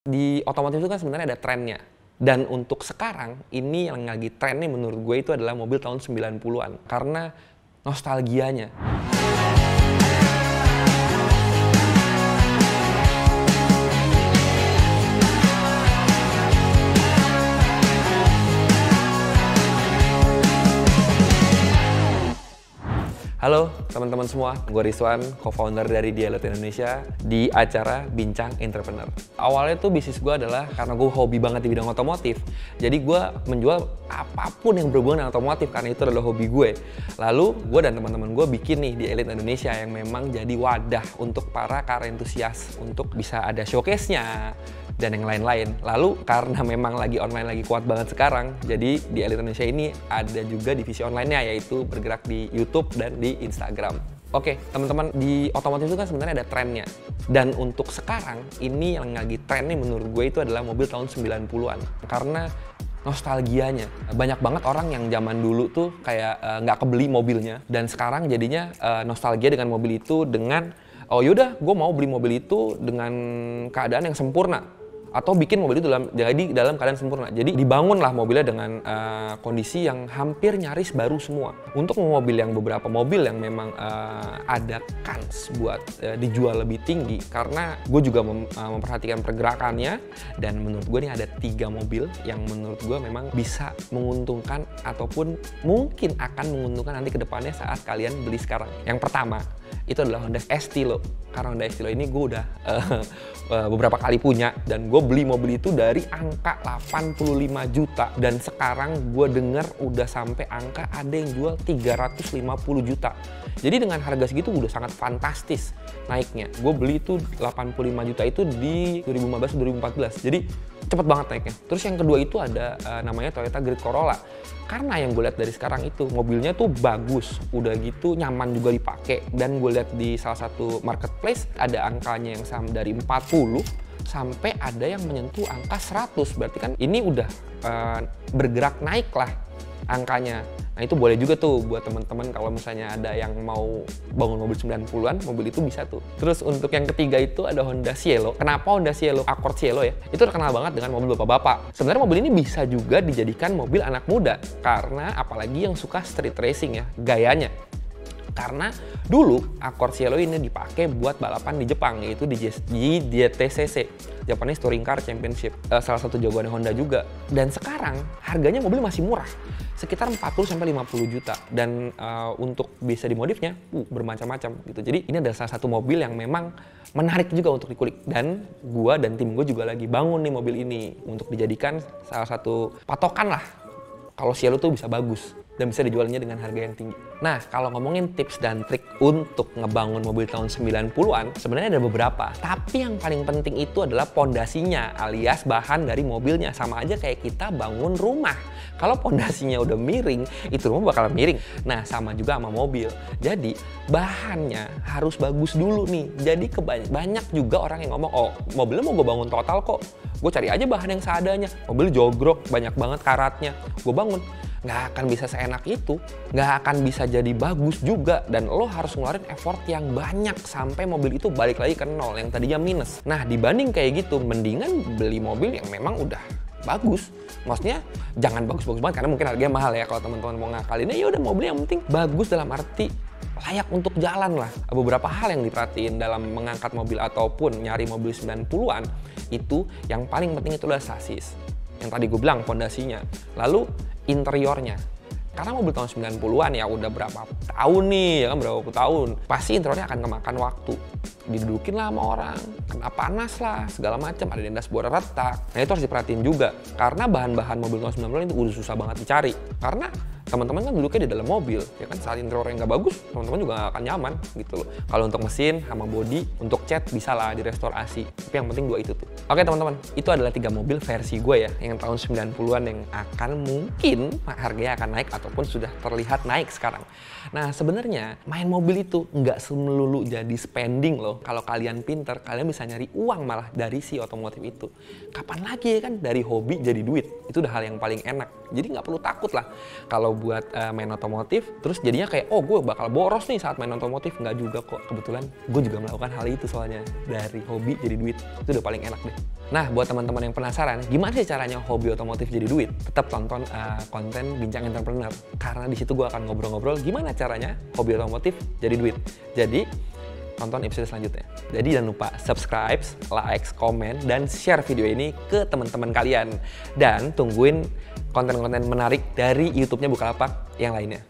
Di otomotif itu kan sebenarnya ada trennya. Dan untuk sekarang, ini yang lagi tren nih menurut gue itu adalah mobil tahun 90-an. Karena nostalgianya. Halo teman-teman semua, gue Rizwan, co-founder dari Dialog Indonesia di acara Bincang Entrepreneur. Awalnya tuh bisnis gue adalah karena gue hobi banget di bidang otomotif. Jadi gue menjual apapun yang berhubungan dengan otomotif karena itu adalah hobi gue. Lalu gue dan teman-teman gue bikin nih di Elite Indonesia yang memang jadi wadah untuk para car enthusiast untuk bisa ada showcase-nya dan yang lain-lain. Lalu karena memang lagi online lagi kuat banget sekarang, jadi di Elite Indonesia ini ada juga divisi online-nya yaitu bergerak di YouTube dan di Instagram. Oke, teman-teman, di otomotif itu kan sebenarnya ada trennya. Dan untuk sekarang, ini yang lagi tren nih menurut gue itu adalah mobil tahun 90-an. Karena nostalgianya. Banyak banget orang yang zaman dulu tuh kayak nggak kebeli mobilnya. Dan sekarang jadinya nostalgia dengan mobil itu dengan, oh yaudah gue mau beli mobil itu dengan keadaan yang sempurna. Atau bikin mobil itu dalam keadaan sempurna. Jadi dibangunlah mobilnya dengan kondisi yang hampir nyaris baru semua. Untuk mobil yang beberapa mobil yang memang ada kans buat dijual lebih tinggi, karena gue juga memperhatikan pergerakannya, dan menurut gue ini ada 3 mobil yang menurut gue memang bisa menguntungkan ataupun mungkin akan menguntungkan nanti ke depannya saat kalian beli sekarang. Yang pertama itu adalah Honda Estilo. Karena Honda Estilo ini gue udah beberapa kali punya, dan gue beli mobil itu dari angka 85 juta, dan sekarang gue denger udah sampai angka ada yang jual 350 juta. Jadi dengan harga segitu udah sangat fantastis naiknya. Gue beli itu 85 juta itu di 2015-2014, jadi cepet banget naiknya. Terus yang kedua itu ada namanya Toyota Grid Corolla. Karena yang gue lihat dari sekarang itu mobilnya tuh bagus, udah gitu nyaman juga dipakai, dan gue lihat di salah satu marketplace ada angkanya yang sama dari 40 sampai ada yang menyentuh angka 100. Berarti kan ini udah bergerak naik lah angkanya. Nah itu boleh juga tuh buat teman-teman kalau misalnya ada yang mau bangun mobil 90-an, mobil itu bisa tuh. Terus untuk yang ketiga itu ada Honda Cielo. Kenapa Honda Cielo, Accord Cielo ya? Itu terkenal banget dengan mobil bapak-bapak. Sebenarnya mobil ini bisa juga dijadikan mobil anak muda, karena apalagi yang suka street racing ya, gayanya. Karena dulu Accord Cielo ini dipakai buat balapan di Jepang, yaitu di JTCC, Japanese Touring Car Championship, salah satu jagoannya Honda juga. Dan sekarang harganya mobil masih murah, sekitar 40-50 juta, dan untuk bisa dimodifnya bermacam-macam gitu. Jadi ini adalah salah satu mobil yang memang menarik juga untuk dikulik, dan gua dan tim gue juga lagi bangun nih mobil ini untuk dijadikan salah satu patokan lah kalau Cielo tuh bisa bagus dan bisa dijualnya dengan harga yang tinggi. Nah, kalau ngomongin tips dan trik untuk ngebangun mobil tahun 90-an, sebenarnya ada beberapa. Tapi yang paling penting itu adalah pondasinya, alias bahan dari mobilnya. Sama aja kayak kita bangun rumah. Kalau pondasinya udah miring, itu rumah bakal miring. Nah, sama juga sama mobil. Jadi, bahannya harus bagus dulu nih. Jadi, banyak juga orang yang ngomong, oh, mobilnya mau gue bangun total kok. Gue cari aja bahan yang seadanya. Mobil jogrok, banyak banget karatnya. Gue bangun. Nggak akan bisa seenak itu, nggak akan bisa jadi bagus juga, dan lo harus ngeluarin effort yang banyak sampai mobil itu balik lagi ke nol yang tadinya minus. Nah, dibanding kayak gitu, mendingan beli mobil yang memang udah bagus. Maksudnya jangan bagus-bagus banget karena mungkin harganya mahal ya kalau teman-teman mau ngakalin. Ya udah, mobil yang penting bagus dalam arti layak untuk jalan lah. Beberapa hal yang diperhatiin dalam mengangkat mobil ataupun nyari mobil 90-an itu, yang paling penting itu adalah sasis. Yang tadi gue bilang, pondasinya. Lalu interiornya. Karena mobil tahun 90-an ya udah berapa tahun nih, ya kan, berapa puluh tahun. Pasti interiornya akan kemakan waktu. Didudukin lah sama orang, kena panas lah, segala macam, ada di dashboard retak. Nah itu harus diperhatiin juga. Karena bahan-bahan mobil tahun 90-an itu udah susah banget dicari. Karena teman-teman kan duduknya di dalam mobil, ya kan, saat interiornya nggak bagus, teman-teman juga nggak akan nyaman gitu loh. Kalau untuk mesin sama bodi, untuk cat bisa lah direstorasi, tapi yang penting 2 itu tuh. Oke teman-teman, itu adalah 3 mobil versi gue ya, yang tahun 90-an yang akan mungkin harganya akan naik ataupun sudah terlihat naik sekarang. Nah sebenarnya main mobil itu nggak melulu jadi spending loh. Kalau kalian pinter, kalian bisa nyari uang malah dari si otomotif itu. Kapan lagi ya kan, dari hobi jadi duit, itu udah hal yang paling enak. Jadi nggak perlu takut lah kalau buat main otomotif, terus jadinya kayak, oh gue bakal boros nih saat main otomotif. Nggak juga kok, kebetulan gue juga melakukan hal itu soalnya. Dari hobi jadi duit, itu udah paling enak deh. Nah, buat teman-teman yang penasaran, gimana sih caranya hobi otomotif jadi duit? Tetap tonton konten Bincang Entrepreneur, karena di situ gue akan ngobrol-ngobrol gimana caranya hobi otomotif jadi duit. Jadi, tonton episode selanjutnya. Jadi jangan lupa subscribe, like, komen, dan share video ini ke teman-teman kalian. Dan tungguin konten-konten menarik dari YouTube-nya Bukalapak yang lainnya.